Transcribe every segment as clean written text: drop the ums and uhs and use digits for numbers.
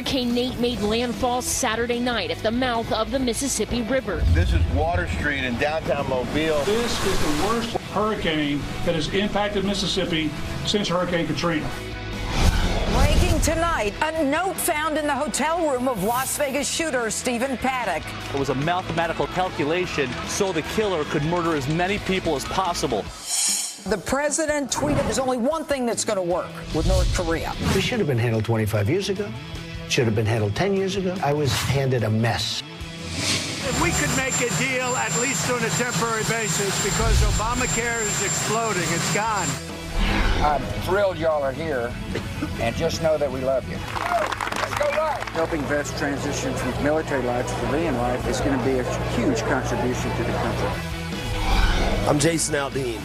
Hurricane Nate made landfall Saturday night at the mouth of the Mississippi River. This is Water Street in downtown Mobile. This is the worst hurricane that has impacted Mississippi since Hurricane Katrina. Breaking tonight, a note found in the hotel room of Las Vegas shooter Stephen Paddock. It was a mathematical calculation so the killer could murder as many people as possible. The president tweeted there's only one thing that's going to work with North Korea. This should have been handled 25 years ago. Should have been handled 10 years ago. I was handed a mess. If we could make a deal, at least on a temporary basis, because Obamacare is exploding. It's gone. I'm thrilled y'all are here, and just know that we love you. Let's go right. Helping vets transition from military life to civilian life is going to be a huge contribution to the country. I'm Jason Aldean.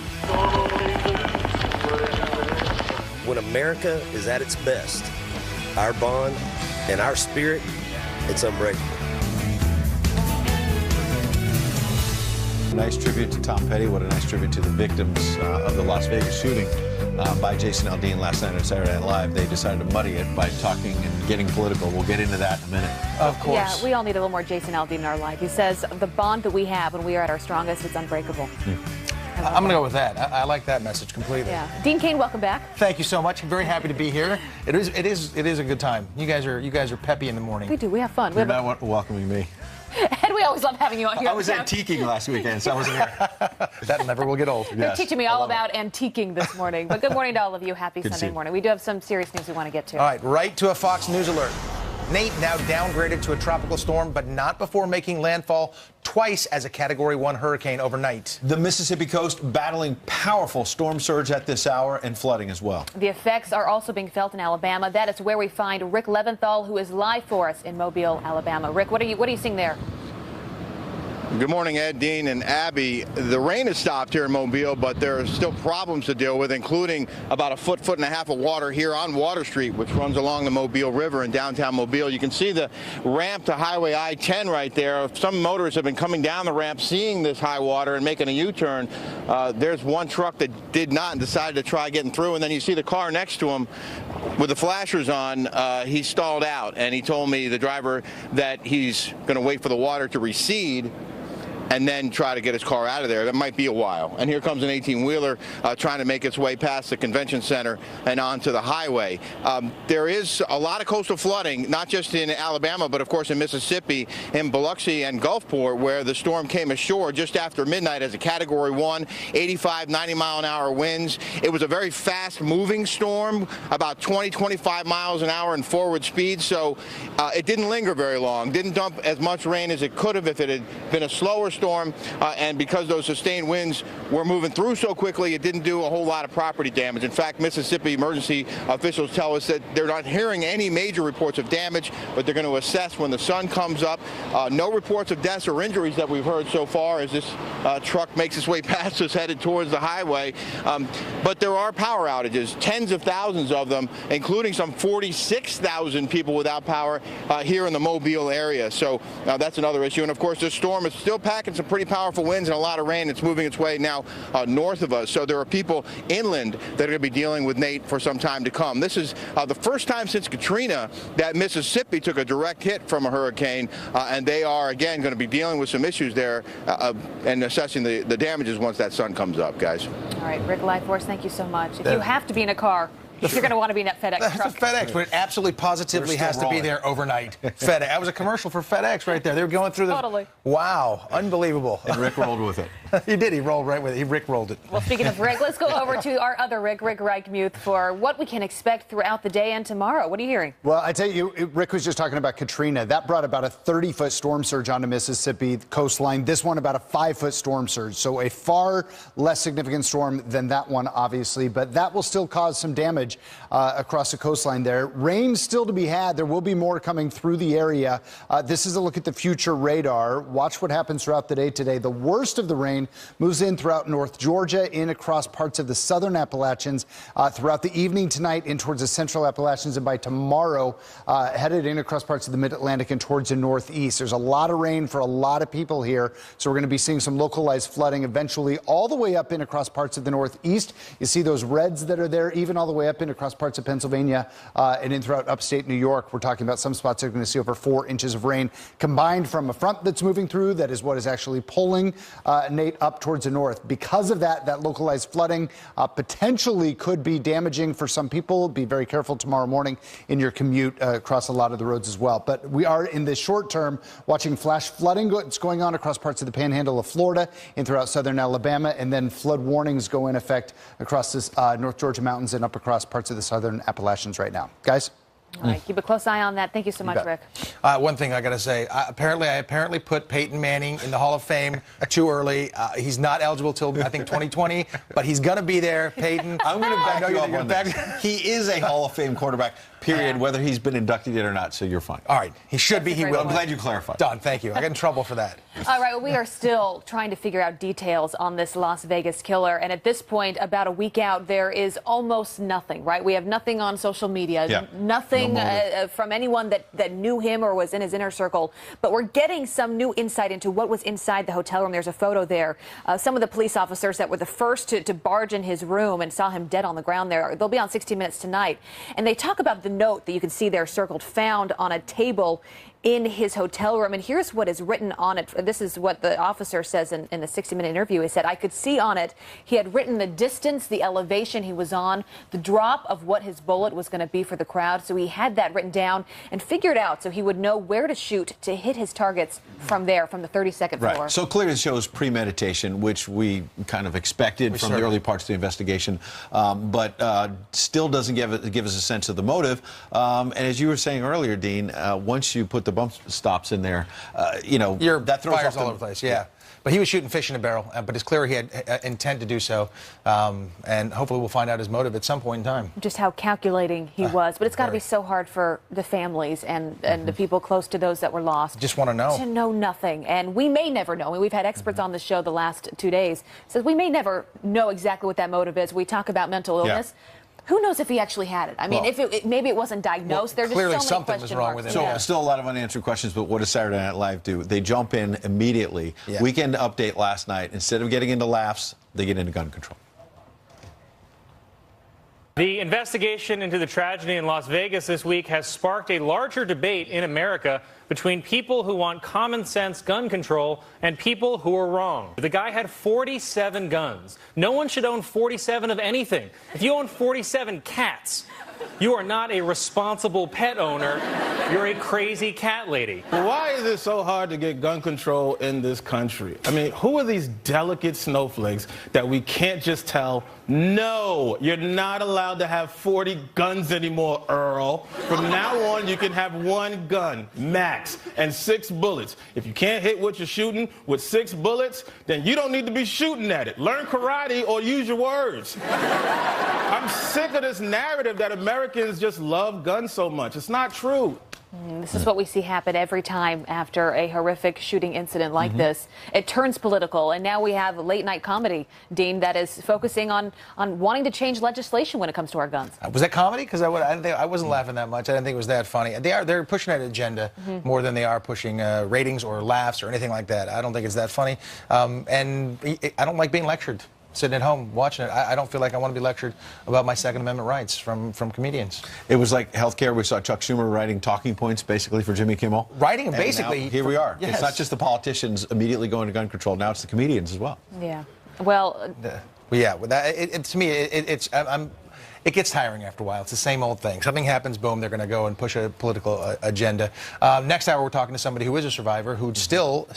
When America is at its best, our bond and our spirit, it's unbreakable. Nice tribute to Tom Petty. What a nice tribute to the victims of the Las Vegas shooting by Jason Aldean last night on Saturday Night Live. They decided to muddy it by talking and getting political. We'll get into that in a minute. Of course. Yeah, we all need a little more Jason Aldean in our life. He says the bond that we have when we are at our strongest, it's unbreakable. I'm going to go with that. I like that message completely. Yeah. Dean Cain, welcome back. Thank you so much. I'm very happy to be here. It is a good time. You guys are peppy in the morning. We do. We have fun. You're not welcoming me. And we always love having you on here. I was antiquing last weekend, so I wasn't here. That never will get old. You're teaching me all about antiquing this morning. But good morning to all of you. Happy Sunday morning. We do have some serious news we want to get to. All right to a Fox News alert. Nate now downgraded to a tropical storm, but not before making landfall twice as a Category 1 hurricane overnight. The Mississippi coast battling powerful storm surge at this hour and flooding as well. The effects are also being felt in Alabama. That is where we find Rick Leventhal, who is live for us in Mobile, Alabama. Rick, what are you seeing there? Good morning, Ed, Dean, and Abby. The rain has stopped here in Mobile, but there are still problems to deal with, including about a foot and a half of water here on Water Street, which runs along the Mobile River in downtown Mobile. You can see the ramp to Highway I-10 right there. Some motorists have been coming down the ramp, seeing this high water and making a U-turn. There's one truck that did not and decided to try getting through, and then you see the car next to him with the flashers on. He stalled out, and he told me, the driver, that he's going to wait for the water to recede and then try to get his car out of there. That might be a while. And here comes an 18-wheeler trying to make its way past the convention center and onto the highway. There is a lot of coastal flooding, not just in Alabama, but of course in Mississippi, in Biloxi and Gulfport, where the storm came ashore just after midnight as a Category 1, 85, 90-mile-an-hour winds. It was a very fast-moving storm, about 20, 25 miles an hour in forward speed, so it didn't linger very long. Didn't dump as much rain as it could have if it had been a slower storm, and because those sustained winds were moving through so quickly, it didn't do a whole lot of property damage. In fact, Mississippi emergency officials tell us that they're not hearing any major reports of damage, but they're going to assess when the sun comes up. No reports of deaths or injuries that we've heard so far as this truck makes its way past us headed towards the highway. But there are power outages, tens of thousands of them, including some 46,000 people without power here in the Mobile area. So that's another issue. And of course, this storm is still packing some pretty powerful winds and a lot of rain. It's moving its way now north of us. So there are people inland that are going to be dealing with Nate for some time to come. This is the first time since Katrina that Mississippi took a direct hit from a hurricane, and they are, again, going to be dealing with some issues there and assessing the damages once that sun comes up, guys. All right, Rick Lightforce, thank you so much. If you have to be in a car, you're going to want to be in that FedEx truck. FedEx, but it absolutely positively has to be there overnight. FedEx. That was a commercial for FedEx right there. They were going through the... Totally. Wow. Unbelievable. And Rick rolled with it. He did. He rolled right with it. Rick rolled it. Well, speaking of Rick, let's go over to our other Rick Reichmuth, for what we can expect throughout the day and tomorrow. What are you hearing? Well, I tell you, Rick was just talking about Katrina. That brought about a 30-foot storm surge onto Mississippi coastline. This one about a 5-foot storm surge. So a far less significant storm than that one, obviously. But that will still cause some damage across the coastline there. Rain still to be had. There will be more coming through the area. This is a look at the future radar. Watch what happens throughout the day today. The worst of the rain moves in throughout North Georgia, in across parts of the southern Appalachians, throughout the evening tonight in towards the central Appalachians, and by tomorrow headed in across parts of the mid-Atlantic and towards the northeast. There's a lot of rain for a lot of people here, so we're going to be seeing some localized flooding eventually all the way up in across parts of the northeast. You see those reds that are there, even all the way up up in across parts of Pennsylvania and in throughout upstate New York. We're talking about some spots that are going to see over 4 inches of rain combined from a front that's moving through. That is what is actually pulling Nate up towards the north. Because of that, that localized flooding potentially could be damaging for some people. Be very careful tomorrow morning in your commute across a lot of the roads as well. But we are in the short term watching flash flooding that's going on across parts of the panhandle of Florida and throughout southern Alabama, and then flood warnings go in effect across the North Georgia mountains and up across parts of the southern Appalachians right now. Guys? All right, keep a close eye on that. Thank you so much, Rick. One thing I got to say, I apparently put Peyton Manning in the Hall of Fame too early. He's not eligible till, I think, 2020, but he's going to be there, Peyton. I'm going to back you up on this. He is a Hall of Fame quarterback, period, whether he's been inducted yet or not, so you're fine. All right, he should be. He will. I'm glad you clarified. Done, thank you. I got in trouble for that. All right, well, we are still trying to figure out details on this Las Vegas killer, and at this point, about a week out, there is almost nothing, right? We have nothing on social media, nothing from anyone that knew him or was in his inner circle, but we're getting some new insight into what was inside the hotel room. There's a photo there. Some of the police officers that were the first to barge in his room and saw him dead on the ground there, they'll be on 60 Minutes tonight, and they talk about the note that you can see there circled, found on a table in his hotel room. And here's what is written on it. This is what the officer says in the 60-minute interview. He said, I could see on it, he had written the distance, the elevation he was on, the drop of what his bullet was going to be for the crowd. So he had that written down and figured out so he would know where to shoot to hit his targets from there, from the 32nd floor. Right. So clearly it shows premeditation, which we kind of expected from the early parts of the investigation, but still doesn't give us a sense of the motive. And as you were saying earlier, Dean, once you put the bump stops in there, that throws fires off all over the place. Yeah. But he was shooting fish in a barrel, but it's clear he had intent to do so, and hopefully we'll find out his motive at some point in time. Just how calculating he was. But it's got to be so hard for the families and the people close to those that were lost. Just want to know. To know nothing. And we may never know. I mean, we've had experts on the show the last 2 days. Says we may never know exactly what that motive is. We talk about mental illness. Who knows if he actually had it? I mean, maybe it wasn't diagnosed. There's clearly just so many something was wrong with him. So still a lot of unanswered questions, but what does Saturday Night Live do? They jump in immediately. Weekend update last night. Instead of getting into laughs, they get into gun control. The investigation into the tragedy in Las Vegas this week has sparked a larger debate in America between people who want common sense gun control and people who are wrong. The guy had 47 guns. No one should own 47 of anything. If you own 47 cats, you are not a responsible pet owner. You're a crazy cat lady. Why is it so hard to get gun control in this country? I mean, who are these delicate snowflakes that we can't just tell, no, you're not allowed to have 40 guns anymore, Earl. From now on, you can have 1 gun, max, and 6 bullets. If you can't hit what you're shooting with 6 bullets, then you don't need to be shooting at it. Learn karate or use your words. I'm sick of this narrative that Americans just love guns so much. It's not true. This is what we see happen every time after a horrific shooting incident like this. It turns political, and now we have late night comedy, Dean, that is focusing on wanting to change legislation when it comes to our guns. Was that comedy? Because I wasn't laughing that much. I didn't think it was that funny. They're pushing that agenda more than they are pushing ratings or laughs or anything like that. I don't think it's that funny, and I don't like being lectured. Sitting at home watching it, I don't feel like I want to be lectured about my Second Amendment rights from comedians. It was like healthcare. We saw Chuck Schumer writing talking points basically for Jimmy Kimmel. Writing basically. Here we are. Yes. It's not just the politicians immediately going to gun control. Now it's the comedians as well. Yeah. Well. To me, it gets tiring after a while. It's the same old thing. Something happens, boom, they're going to go and push a political agenda. Next hour, we're talking to somebody who is a survivor who still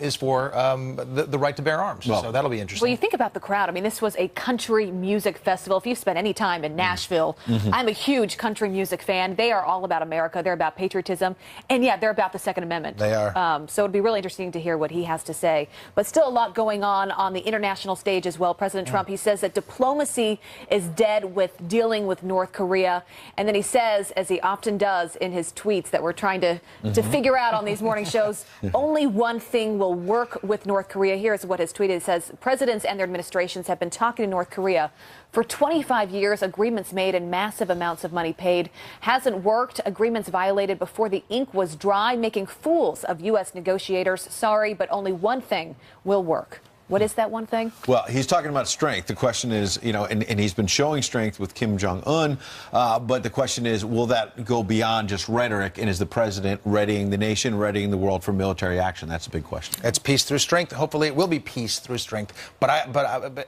is for the right to bear arms. So that'll be interesting. Well, you think about the crowd. I mean, this was a country music festival. If you spent any time in Nashville, I'm a huge country music fan. They are all about America. They're about patriotism. And, yeah, they're about the Second Amendment. They are. So it'd be really interesting to hear what he has to say. But still a lot going on the international stage as well. President Trump, he says that diplomacy is dead with dealing with North Korea. And then he says, as he often does in his tweets that we're trying to figure out on these morning shows, only one thing will work with North Korea. Here's what his tweeted. It says, presidents and their administrations have been talking to North Korea for 25 years. Agreements made and massive amounts of money paid. Hasn't worked. Agreements violated before the ink was dry, making fools of U.S. negotiators. Sorry, but only one thing will work. What is that one thing? Well, he's talking about strength. The question is, you know, and he's been showing strength with Kim Jong-un, but the question is, will that go beyond just rhetoric, and is the president readying the nation, readying the world for military action? That's a big question. It's peace through strength. Hopefully it will be peace through strength. But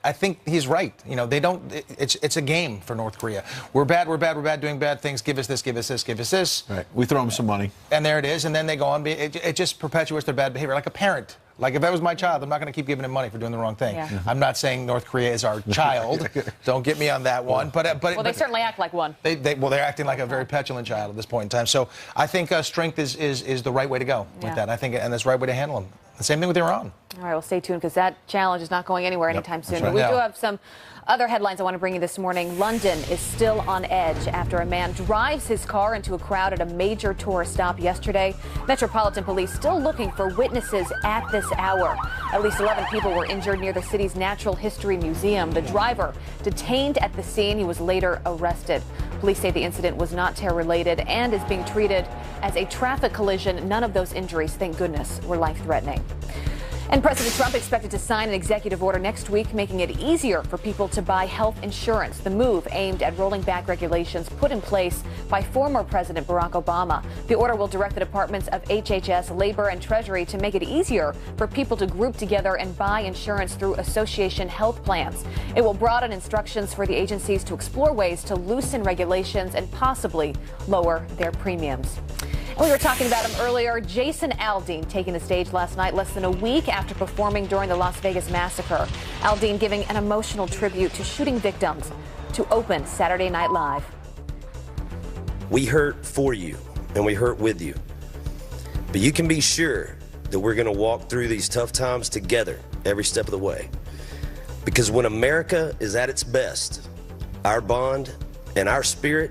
I think he's right. You know, they don't, it's a game for North Korea. We're bad, doing bad things. Give us this, give us this, give us this. Right. We throw them some money. And there it is. And then they go on. It just perpetuates their bad behavior, like a parent. Like, if that was my child, I'm not going to keep giving him money for doing the wrong thing. Yeah. I'm not saying North Korea is our child. Don't get me on that one. But they certainly act like one. They're acting like a very petulant child at this point in time. So I think strength is the right way to go with that. I think, and that's the right way to handle them. The same thing with Iran. All right, well, stay tuned, because that challenge is not going anywhere anytime soon. But we do have some other headlines I want to bring you this morning. London is still on edge after a man drives his car into a crowd at a major tourist stop yesterday. Metropolitan Police still looking for witnesses at this hour. At least 11 people were injured near the city's Natural History Museum. The driver detained at the scene. He was later arrested. Police say the incident was not terror-related and is being treated as a traffic collision. None of those injuries, thank goodness, were life-threatening. And President Trump expected to sign an executive order next week making it easier for people to buy health insurance. The move aimed at rolling back regulations put in place by former President Barack Obama. The order will direct the departments of HHS, Labor, and Treasury to make it easier for people to group together and buy insurance through association health plans. It will broaden instructions for the agencies to explore ways to loosen regulations and possibly lower their premiums. And we were talking about him earlier. Jason Aldean taking the stage last night, less than a week after performing during the Las Vegas massacre. Aldean giving an emotional tribute to shooting victims to open Saturday Night Live. We hurt for you, and we hurt with you. But you can be sure that we're going to walk through these tough times together every step of the way. Because when America is at its best, our bond and our spirit,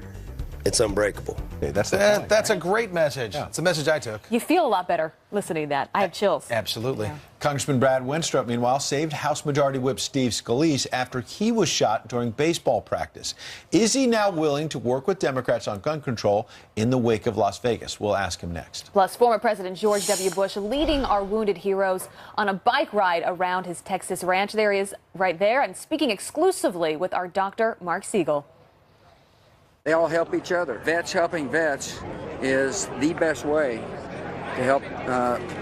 it's unbreakable. Hey, that's a great message. Yeah. It's a message I took. You feel a lot better listening to that. I have chills. Absolutely. Yeah. Congressman Brad Wenstrup, meanwhile, saved House Majority Whip Steve Scalise after he was shot during baseball practice. Is he now willing to work with Democrats on gun control in the wake of Las Vegas? We'll ask him next. Plus, former President George W. Bush leading our wounded heroes on a bike ride around his Texas ranch. There he is right there, and speaking exclusively with our Dr. Mark Siegel. They all help each other. Vets helping vets is the best way to help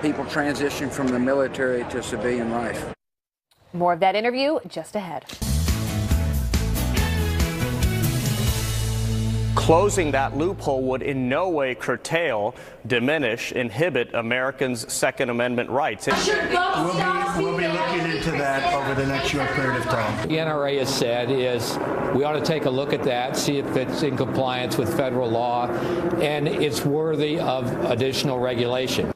people transition from the military to civilian life. More of that interview just ahead. Closing that loophole would in no way curtail, diminish, inhibit Americans' Second Amendment rights. We'll be looking into that over the next short period of time. The NRA has said is we ought to take a look at that, see if it's in compliance with federal law, and it's worthy of additional regulation.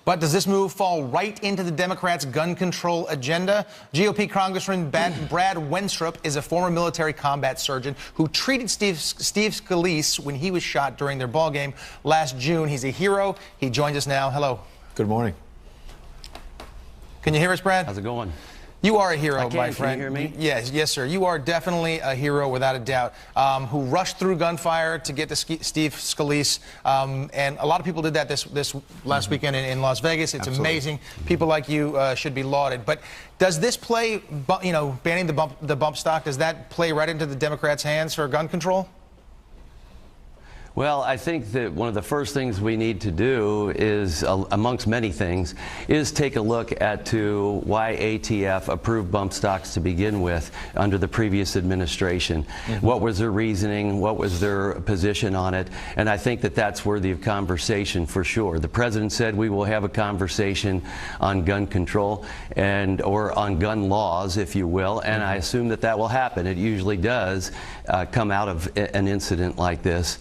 But does this move fall right into the Democrats' gun control agenda? GOP Congressman Brad Wenstrup is a former military combat surgeon who treated Steve Scalise when he was shot during their ball game last June. He's a hero. He joins us now. Hello. Good morning. Can you hear us, Brad? How's it going? You are a hero, my Can friend. you hear me? Yes, sir. You are definitely a hero, without a doubt, who rushed through gunfire to get to Steve Scalise. And a lot of people did that this last weekend in Las Vegas. It's amazing. People like you should be lauded. But does this play, banning the bump stock, does that play right into the Democrats' hands for gun control? Well, I think that one of the first things we need to do is, amongst many things, is take a look at why ATF approved bump stocks to begin with under the previous administration. What was their reasoning? What was their position on it? And I think that that's worthy of conversation for sure. The president said we will have a conversation on gun control or on gun laws, if you will, and I assume that that will happen. It usually does come out of an incident like this.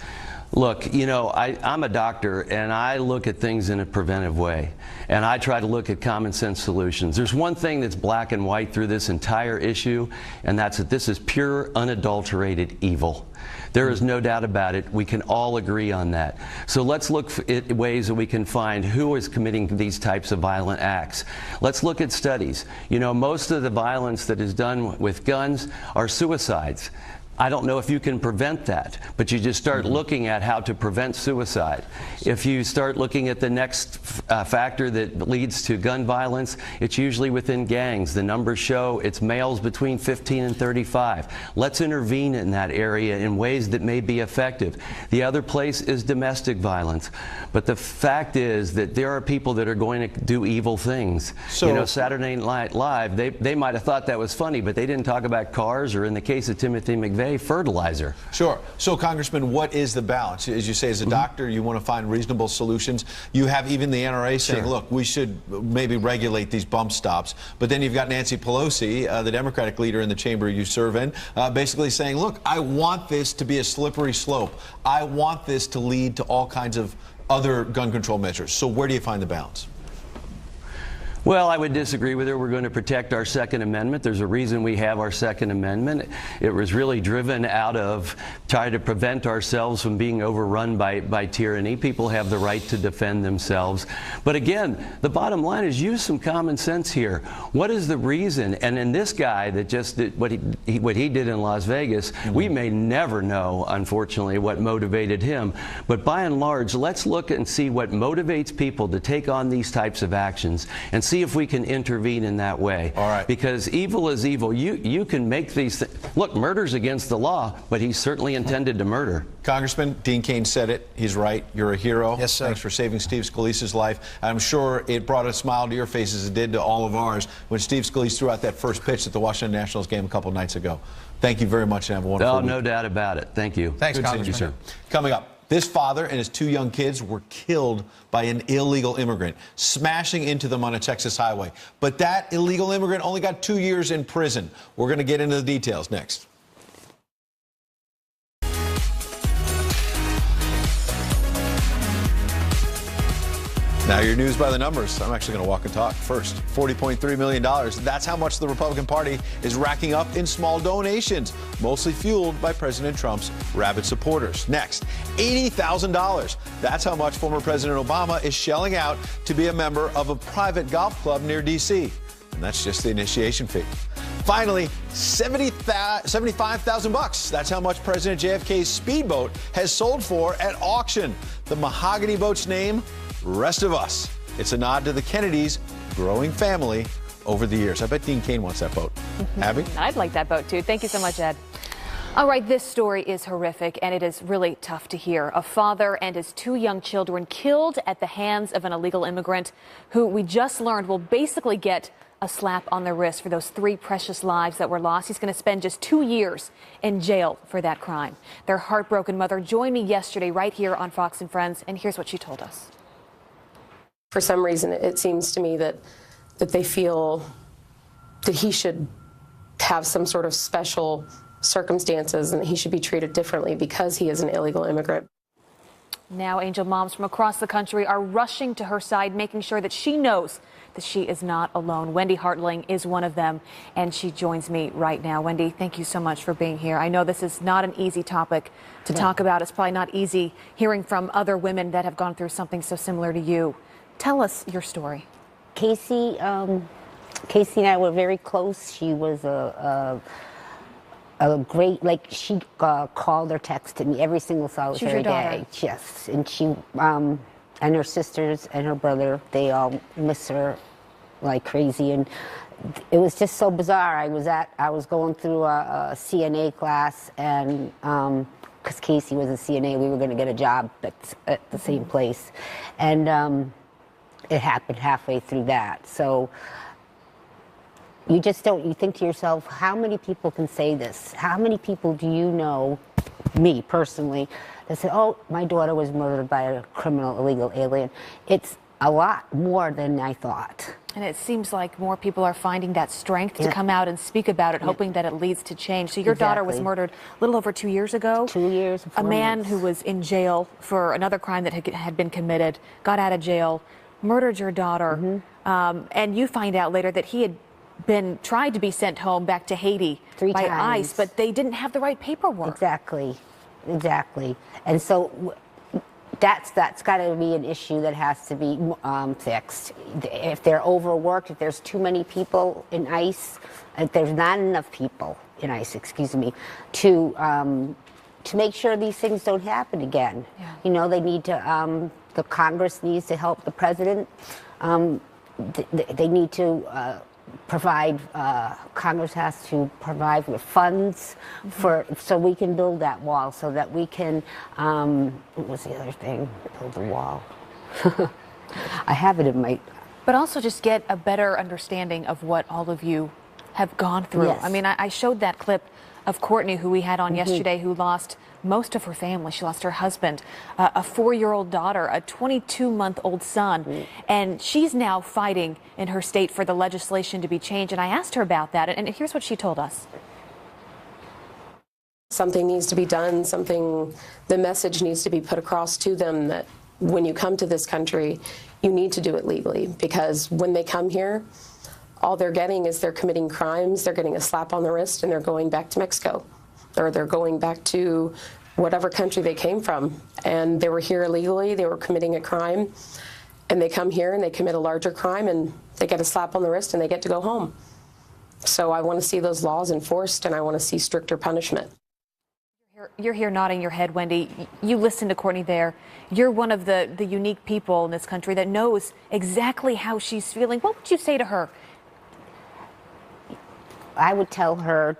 Look, I'm a doctor, and I look at things in a preventive way, and I try to look at common sense solutions. There's one thing that's black and white through this entire issue, and that's that this is pure, unadulterated evil. There is no doubt about it. We can all agree on that. So let's look at ways that we can find who is committing these types of violent acts. Let's look at studies. Most of the violence that is done with guns are suicides. I don't know if you can prevent that, but you just start looking at how to prevent suicide. If you start looking at the next factor that leads to gun violence, it's usually within gangs. The numbers show it's males between 15 and 35. Let's intervene in that area in ways that may be effective. The other place is domestic violence. But the fact is that there are people that are going to do evil things. So, you know, Saturday Night Live, they might have thought that was funny, but they didn't talk about cars, or in the case of Timothy McVeigh, fertilizer. Sure. So, Congressman, what is the balance? As you say, as a doctor, you want to find reasonable solutions. You have even the NRA saying, look, we should maybe regulate these bump stops. But then you've got Nancy Pelosi, the Democratic leader in the chamber you serve in, basically saying, look, I want this to be a slippery slope. I want this to lead to all kinds of other gun control measures. So where do you find the balance? Well, I would disagree with her. We're going to protect our Second Amendment. There's a reason we have our Second Amendment. It was really driven out of trying to prevent ourselves from being overrun by tyranny. People have the right to defend themselves. But again, the bottom line is use some common sense here. What is the reason? And in this guy that just did what he did in Las Vegas, we may never know, unfortunately, what motivated him. But by and large, let's look and see what motivates people to take on these types of actions and see if we can intervene in that way. All right. Because evil is evil. You can make these look, murder's against the law, but he certainly intended to murder. Congressman, Dean Cain said it. He's right. You're a hero. Yes, sir. Thanks for saving Steve Scalise's life. I'm sure it brought a smile to your face as it did to all of ours when Steve Scalise threw out that first pitch at the Washington Nationals game a couple nights ago. Thank you very much and have a wonderful week. No doubt about it. Thank you. Thanks, Good Congressman. seeing you, sir. Coming up, this father and his 2 young kids were killed by an illegal immigrant, smashing into them on a Texas highway. But that illegal immigrant only got 2 years in prison. We're going to get into the details next. Now your news by the numbers. I'm actually going to walk and talk. First, $40.3 million. That's how much the Republican Party is racking up in small donations, mostly fueled by President Trump's rabid supporters. Next, $80,000. That's how much former President Obama is shelling out to be a member of a private golf club near D.C. And that's just the initiation fee. Finally, $75,000. That's how much President JFK's speedboat has sold for at auction. The mahogany boat's name, Rest of Us. It's a nod to the Kennedys' growing family over the years. I bet Dean Cain wants that boat. Abby? I'd like that boat, too. Thank you so much, Ed. All right, this story is horrific, and it is really tough to hear. A father and his 2 young children killed at the hands of an illegal immigrant who we just learned will basically get a slap on the wrist for those 3 precious lives that were lost. He's going to spend just 2 years in jail for that crime. Their heartbroken mother joined me yesterday right here on Fox and Friends, and here's what she told us. For some reason, it seems to me that they feel that he should have some sort of special circumstances and he should be treated differently because he is an illegal immigrant. Now, Angel moms from across the country are rushing to her side, making sure that she knows that she is not alone. Wendy Hartling is one of them, and she joins me right now. Wendy, thank you so much for being here. I know this is not an easy topic to talk about. It's probably not easy hearing from other women that have gone through something so similar to you. Tell us your story. Casey and I were very close. She was a great, like, she called or texted me every single solitary day. Yes, and she and her sisters and her brother, they all miss her like crazy, and it was just so bizarre. I was going through a CNA class, and because Casey was a CNA, we were going to get a job at the same place, and it happened halfway through that. So you just don't, you think to yourself, how many people can say this? How many people do you know, me personally, that said, oh, my daughter was murdered by a criminal illegal alien? It's a lot more than I thought. And it seems like more people are finding that strength to come out and speak about it, hoping that it leads to change. So your daughter was murdered a little over 2 years ago. 2 years. A man who was in jail for another crime that had been committed, got out of jail, murdered your daughter, and you find out later that he had been tried to be sent home back to Haiti by ICE, but they didn't have the right paperwork. Exactly. And so that's got to be an issue that has to be fixed. If they're overworked, if there's too many people in ICE, if there's not enough people, excuse me, to make sure these things don't happen again. Yeah. You know, they need to, the Congress needs to help the president. They need to provide, Congress has to provide with funds so we can build that wall, so that we can, what was the other thing? Build the wall. I have it in my... But also just get a better understanding of what all of you have gone through. Yes. I mean, I showed that clip of Courtney, who we had on yesterday, who lost most of her family. She lost her husband, a 4-year-old daughter, a 22-month-old son, and she's now fighting in her state for the legislation to be changed. And I asked her about that, and here's what she told us. Something needs to be done, the message needs to be put across to them that when you come to this country, you need to do it legally, because when they come here, all they're getting is they're committing crimes, they're getting a slap on the wrist, and they're going back to Mexico, or they're going back to whatever country they came from. And they were here illegally, they were committing a crime, and they come here and they commit a larger crime, and they get a slap on the wrist and they get to go home. So I want to see those laws enforced, and I want to see stricter punishment. You're here nodding your head, Wendy. You listen to Courtney there. You're one of the unique people in this country that knows exactly how she's feeling. What would you say to her? I would tell her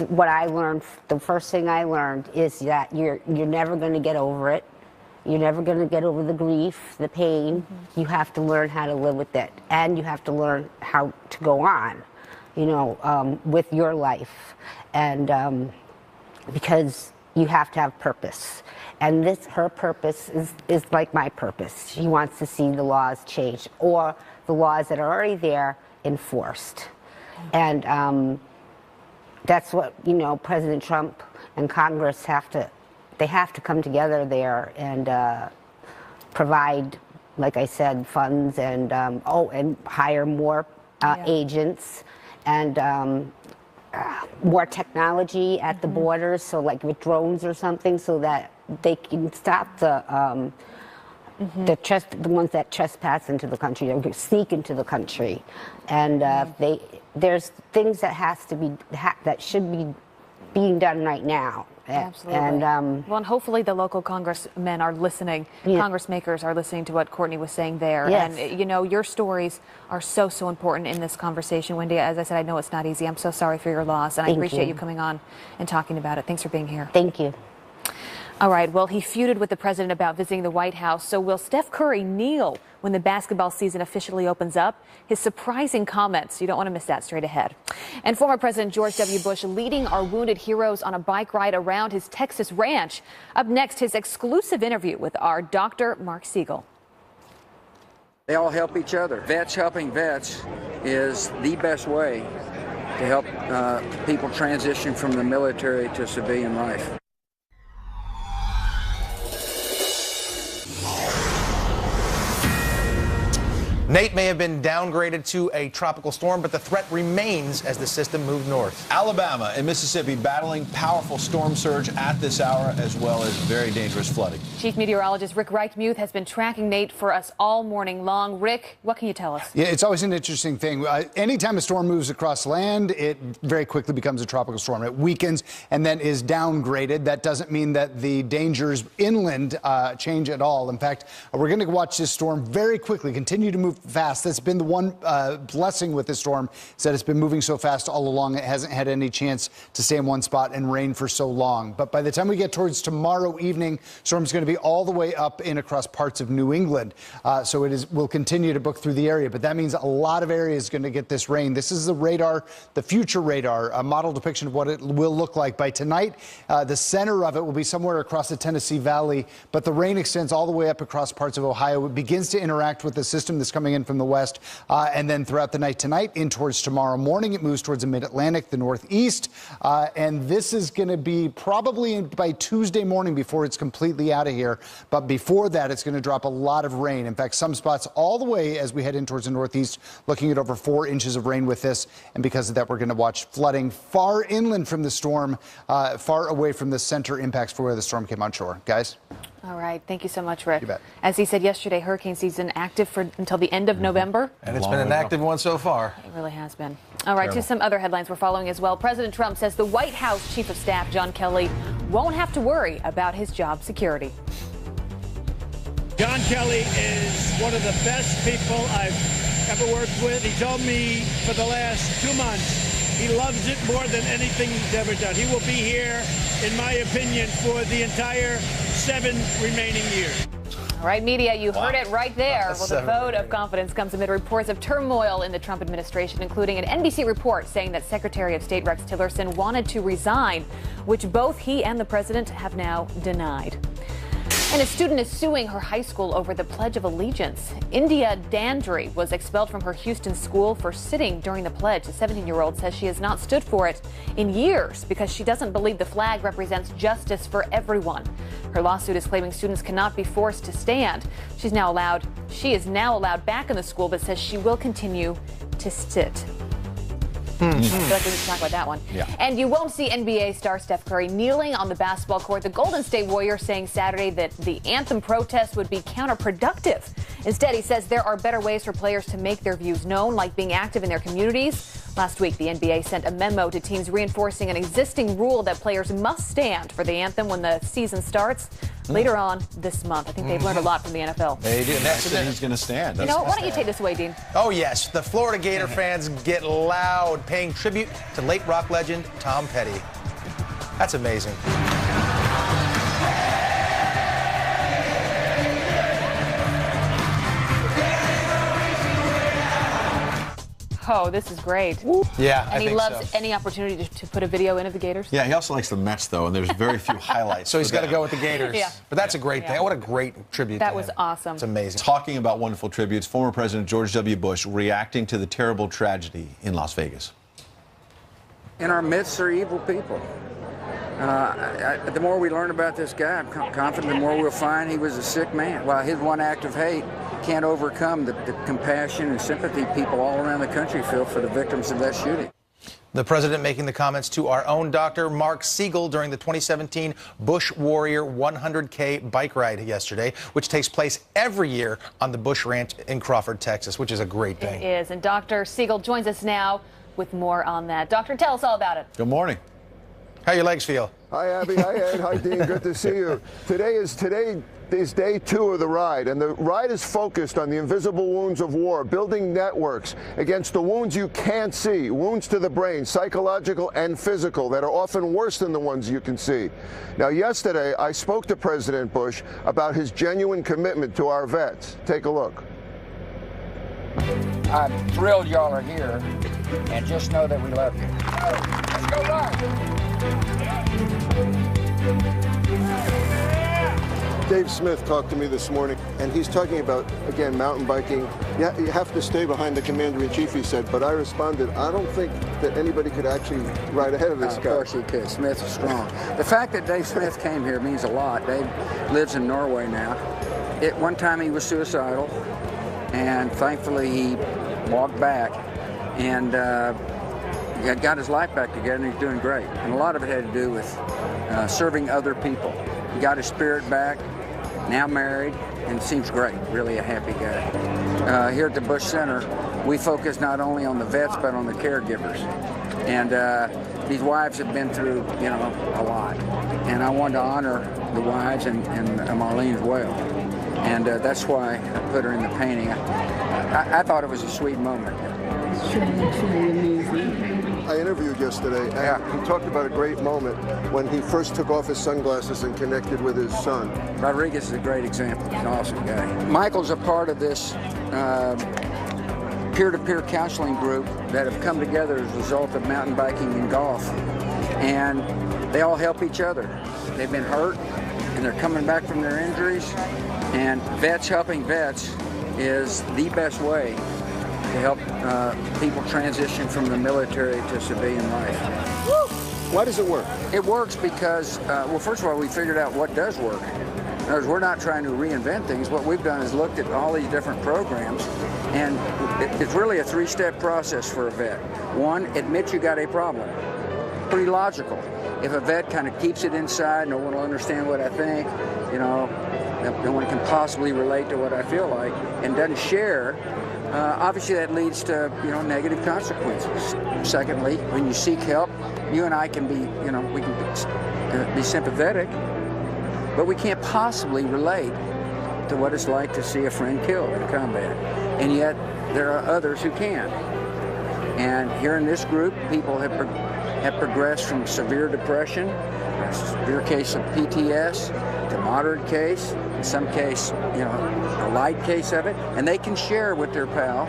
what I learned. The first thing I learned is that you're never going to get over it. You're never going to get over the grief, the pain. You have to learn how to live with it, and you have to learn how to go on, you know, with your life, and because you have to have purpose. And her purpose is like my purpose. She wants to see the laws changed, or the laws that are already there enforced. And that's what, you know, President Trump and Congress have to come together there and provide, like I said, funds and, and hire more agents and more technology at the borders, so like with drones or something, so that they can stop the ones that trespass into the country or sneak into the country. And there's things that should be being done right now. Absolutely. And well, and hopefully the local congressmen are listening, congressmakers are listening to what Courtney was saying there. Yes. And, you know, your stories are so important in this conversation. Wendy, as I said, I know it's not easy. I'm so sorry for your loss, and I appreciate you coming on and talking about it. Thanks for being here. Thank you. All right, well, he feuded with the president about visiting the White House. So will Steph Curry kneel when the basketball season officially opens up? His surprising comments. You don't want to miss that. Straight ahead. And former President George W. Bush leading our wounded heroes on a bike ride around his Texas ranch. Up next, his exclusive interview with our Dr. Mark Siegel. They all help each other. Vets helping vets is the best way to help people transition from the military to civilian life. Nate may have been downgraded to a tropical storm, but the threat remains as the system moved north. Alabama and Mississippi battling powerful storm surge at this hour, as well as very dangerous flooding. Chief Meteorologist Rick Reichmuth has been tracking Nate for us all morning long. Rick, what can you tell us? Yeah, it's always an interesting thing. Anytime a storm moves across land, it very quickly becomes a tropical storm. It weakens and then is downgraded. That doesn't mean that the dangers inland change at all. In fact, we're going to watch this storm very quickly continue to move fast. That's been the one blessing with this storm, is that it's been moving so fast all along. It hasn't had any chance to stay in one spot and rain for so long. But by the time we get towards tomorrow evening, storm's going to be all the way up in across parts of New England. So it will continue to book through the area. But that means a lot of areas going to get this rain. This is the radar, the future radar, a model depiction of what it will look like by tonight. The center of it will be somewhere across the Tennessee Valley, but the rain extends all the way up across parts of Ohio. It begins to interact with the system that's coming in from the west, and then throughout the night tonight in towards tomorrow morning, it moves towards the mid-Atlantic, the northeast, and this is going to be probably by Tuesday morning before it's completely out of here. But before that, it's going to drop a lot of rain. In fact, some spots all the way as we head in towards the northeast, looking at over 4 inches of rain with this. And because of that, we're going to watch flooding far inland from the storm, far away from the center impacts for where the storm came on shore. Guys? All right. Thank you so much, Rick. You bet. As he said yesterday, hurricane season active until the end of November. And it's been an active one so far. It really has been. All right, Terrible. to some other headlines we're following as well. President Trump says the White House Chief of Staff, John Kelly, won't have to worry about his job security. John Kelly is one of the best people I've ever worked with. He told me for the last 2 months he loves it more than anything he's ever done. He will be here, in my opinion, for the entire 7 remaining years. All right, media, you heard it right there. Well, the 7 vote of confidence comes amid reports of turmoil in the Trump administration, including an NBC report saying that Secretary of State Rex Tillerson wanted to resign, which both he and the president have now denied. And a student is suing her high school over the Pledge of Allegiance. India Dandry was expelled from her Houston school for sitting during the pledge. The 17-year-old says she has not stood for it in years because she doesn't believe the flag represents justice for everyone. Her lawsuit is claiming students cannot be forced to stand. She is now allowed back in the school, but says she will continue to sit. I feel like we need to talk about that one. Yeah. And you won't see NBA star Steph Curry kneeling on the basketball court. The Golden State Warriors saying Saturday that the anthem protest would be counterproductive. Instead, he says there are better ways for players to make their views known, like being active in their communities. Last week, the NBA sent a memo to teams reinforcing an existing rule that players must stand for the anthem when the season starts later on this month. I think they've learned a lot from the NFL. They do. Next, He's going to stand. You know, why don't you take this away, Dean? Oh, yes. The Florida Gator fans get loud, paying tribute to late rock legend Tom Petty. That's amazing. Oh, this is great. Yeah, and I he think loves so. any opportunity to put a video in of the Gators. Yeah, he also likes the Mets, though, and there's very few highlights. So he's got to go with the Gators. Yeah. But that's a great thing. What a great tribute That to was him. awesome. It's amazing. Talking about wonderful tributes, former President George W. Bush reacting to the terrible tragedy in Las Vegas. In our midst are evil people. The more we learn about this guy, I'm confident the more we'll find he was a sick man. While his one act of hate can't overcome the compassion and sympathy people all around the country feel for the victims of that shooting. The president making the comments to our own Dr. Mark Siegel during the 2017 Bush Warrior 100K bike ride yesterday, which takes place every year on the Bush Ranch in Crawford, Texas, which is a great thing. It is. And Dr. Siegel joins us now with more on that. Doctor, tell us all about it. Good morning. How your legs feel? Hi, Abby. Hi, Ed. Hi, Dean. Good to see you. Today is day 2 of the ride, and the ride is focused on the invisible wounds of war, building networks against the wounds you can't see, wounds to the brain, psychological and physical, that are often worse than the ones you can see. Now, yesterday, I spoke to President Bush about his genuine commitment to our vets. Take a look. I'm thrilled y'all are here, and just know that we love you. Let's go ride. Dave Smith talked to me this morning, and he's talking about, again, mountain biking. Yeah, you have to stay behind the commander-in-chief, he said, but I responded, I don't think that anybody could actually ride ahead of this guy. Of course he could. Smith is strong. The fact that Dave Smith came here means a lot. Dave lives in Norway now. At one time he was suicidal, and thankfully he walked back and got his life back together, and he's doing great. And a lot of it had to do with serving other people. He got his spirit back, now married, and seems great. Really a happy guy. Here at the Bush Center, we focus not only on the vets, but on the caregivers. And these wives have been through, you know, a lot. And I wanted to honor the wives and Marlene as well. And that's why I put her in the painting. I thought it was a sweet moment. It's truly amazing. I interviewed yesterday, and he talked about a great moment when he first took off his sunglasses and connected with his son. Rodriguez is a great example. He's an awesome guy. Michael's a part of this peer-to-peer counseling group that have come together as a result of mountain biking and golf. And they all help each other. They've been hurt, and they're coming back from their injuries. And vets helping vets is the best way to help people transition from the military to civilian life. Why does it work? It works because, well, first of all, we figured out what does work. In other words, we're not trying to reinvent things. What we've done is looked at all these different programs, and it's really a 3-step process for a vet. 1, admit you got a problem. Pretty logical. if a vet kind of keeps it inside, no one will understand what I think, you know, no one can possibly relate to what I feel like, and doesn't share, obviously that leads to, you know, negative consequences. Secondly, when you seek help, you and I can be, you know, we can be sympathetic, but we can't possibly relate to what it's like to see a friend killed in combat. And yet there are others who can. And here in this group, people have progressed from severe depression, a severe case of PTS, to moderate case, in some case, you know, a light case of it, and they can share with their pal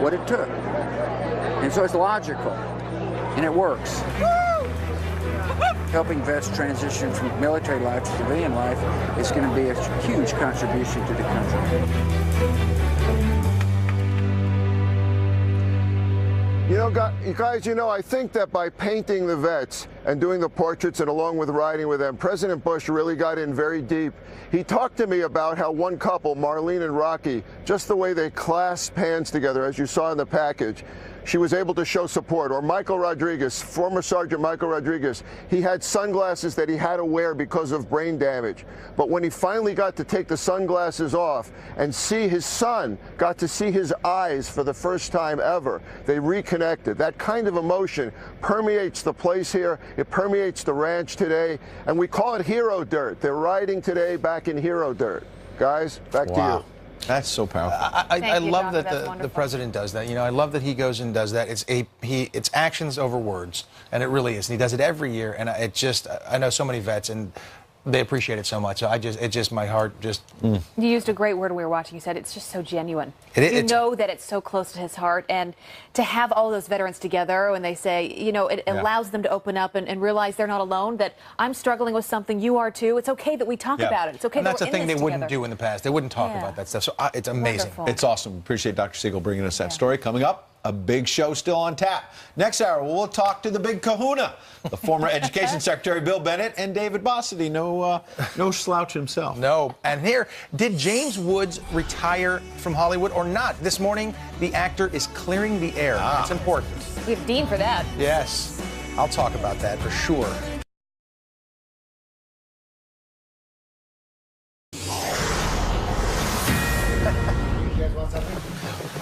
what it took. And so it's logical, and it works. Helping vets transition from military life to civilian life is going to be a huge contribution to the country. You guys, I think that by painting the vets and doing the portraits and along with riding with them, President Bush really got in very deep. He talked to me about how one couple, Marlene and Rocky, just the way they clasped hands together, as you saw in the package, she was able to show support. Or Michael Rodriguez, former Sergeant Michael Rodriguez, he had sunglasses that he had to wear because of brain damage. But when he finally got to take the sunglasses off and see his son, got to see his eyes for the first time ever, they reconnected. That kind of emotion permeates the place here. It permeates the ranch today. And we call it hero dirt. They're riding today back in hero dirt. Guys, back to you. That's so powerful. I love that the president does that. You know, I love that he goes and does that. It's actions over words, and it really is. And he does it every year, and I know so many vets, and they appreciate it so much. So my heart just. You used a great word when we were watching. You said it's just so genuine. You know that it's so close to his heart, and to have all those veterans together when they say, you know, it allows them to open up and realize they're not alone. That I'm struggling with something, you are too. It's okay that we talk about it. It's okay. And that's that a thing they wouldn't do in the past. They wouldn't talk about that stuff. So it's amazing. Wonderful. It's awesome. Appreciate Dr. Siegel bringing us that story. Coming up, a big show still on tap. Next hour, we'll talk to the big kahuna, the former Education Secretary Bill Bennett and David Bossidy. No slouch himself. No. And here, did James Woods retire from Hollywood or not? This morning, the actor is clearing the air. It's important. We have Dean for that. Yes. I'll talk about that for sure.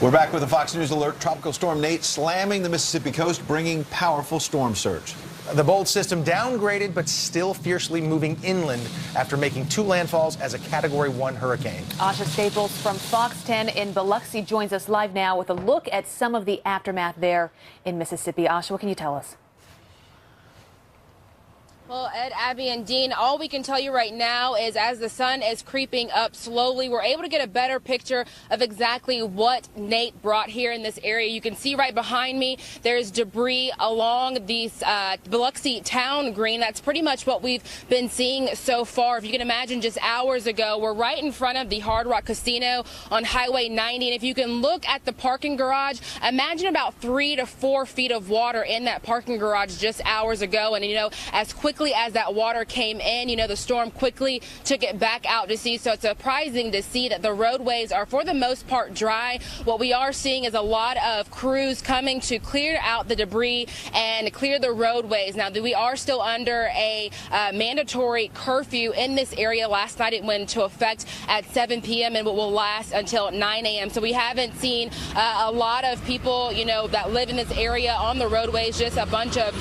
We're back with a Fox News alert. Tropical storm Nate slamming the Mississippi coast, bringing powerful storm surge. The bold system downgraded, but still fiercely moving inland after making 2 landfalls as a Category 1 hurricane. Asha Staples from Fox 10 in Biloxi joins us live now with a look at some of the aftermath there in Mississippi. Asha, what can you tell us? Well, Ed, Abby, and Dean, all we can tell you right now is as the sun is creeping up slowly, we're able to get a better picture of exactly what Nate brought here in this area. You can see right behind me, there's debris along the Biloxi town green. That's pretty much what we've been seeing so far. If you can imagine, just hours ago, we're right in front of the Hard Rock Casino on Highway 90. And if you can look at the parking garage, imagine about 3 to 4 feet of water in that parking garage just hours ago. And, you know, as quickly as that water came in, you know, the storm quickly took it back out to sea. So it's surprising to see that the roadways are for the most part dry. What we are seeing is a lot of crews coming to clear out the debris and clear the roadways. Now, we are still under a mandatory curfew in this area. Last night it went into effect at 7 p.m. and it will last until 9 a.m. So we haven't seen a lot of people, you know, that live in this area on the roadways, just a bunch of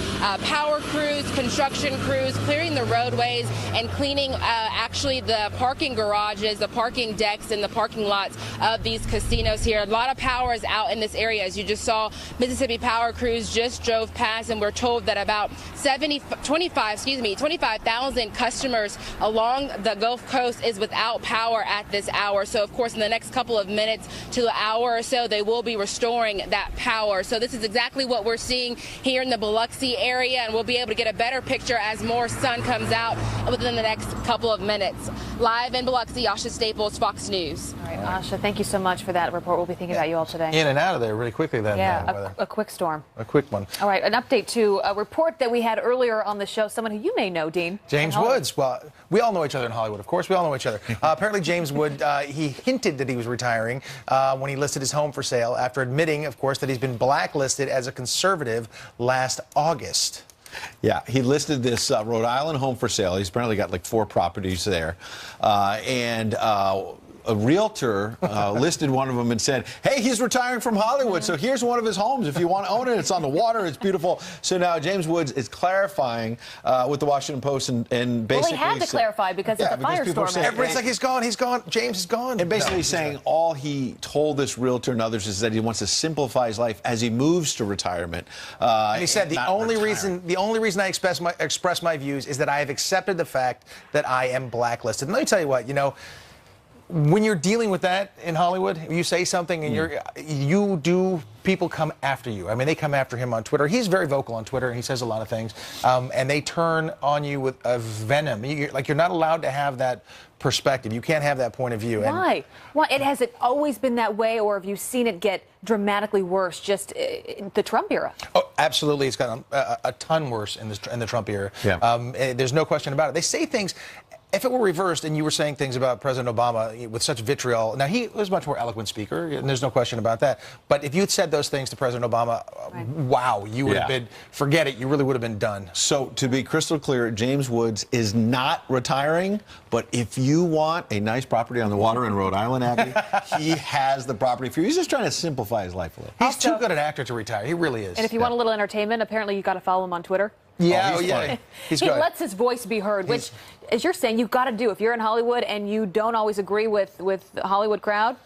power crews, construction crews, clearing the roadways and cleaning actually the parking garages, the parking decks, and the parking lots of these casinos here. A lot of power is out in this area. As you just saw, Mississippi Power crews just drove past, and we're told that about 25,000 customers along the Gulf Coast is without power at this hour. So, of course, in the next couple of minutes to an hour or so, they will be restoring that power. So this is exactly what we're seeing here in the Biloxi area, and we'll be able to get a better picture as more sun comes out within the next couple of minutes. Live in Biloxi, Asha Staples, Fox News. All right, Asha, thank you so much for that report. We'll be thinking about you all today. In and out of there really quickly then. Yeah, a quick storm. A quick one. All right, an update to a report that we had earlier on the show, someone who you may know, Dean. James Woods. Well, we all know each other in Hollywood. Of course, we all know each other. Apparently, James Wood, he hinted that he was retiring when he listed his home for sale after admitting, of course, that he's been blacklisted as a conservative last August. Yeah, he listed this Rhode Island home for sale. He's apparently got like 4 properties there. A realtor listed one of them and said, hey, he's retiring from Hollywood, so here's one of his homes. If you want to own it, it's on the water, it's beautiful. So now James Woods is clarifying with the Washington Post and basically... Well, he had to clarify because of the firestorm. Everybody's like, he's gone, James is gone. And basically saying all he told this realtor and others is that he wants to simplify his life as he moves to retirement. And he said the only reason I express my views is that I have accepted the fact that I am blacklisted. And let me tell you what, you know, when you're dealing with that in Hollywood, you say something and people come after you. I mean, they come after him on Twitter. He's very vocal on Twitter. He says a lot of things. And they turn on you with a venom. You're not allowed to have that perspective. You can't have that point of view. Why? Why? Has it always been that way, or have you seen it get dramatically worse just in the Trump era? Oh, absolutely. It's gotten a ton worse in the Trump era. Yeah. There's no question about it. They say things... If it were reversed and you were saying things about President Obama with such vitriol, now he was a much more eloquent speaker, and there's no question about that. But if you had said those things to President Obama, wow, you would have been, forget it, you really would have been done. So to be crystal clear, James Woods is not retiring, but if you want a nice property on the water in Rhode Island, Abby, he has the property for you. He's just trying to simplify his life a little. He's too good an actor to retire. He really is. And if you want a little entertainment, apparently you got to follow him on Twitter. Yeah, He lets his voice be heard, which, as you're saying, you've got to do. If you're in Hollywood and you don't always agree with the Hollywood crowd,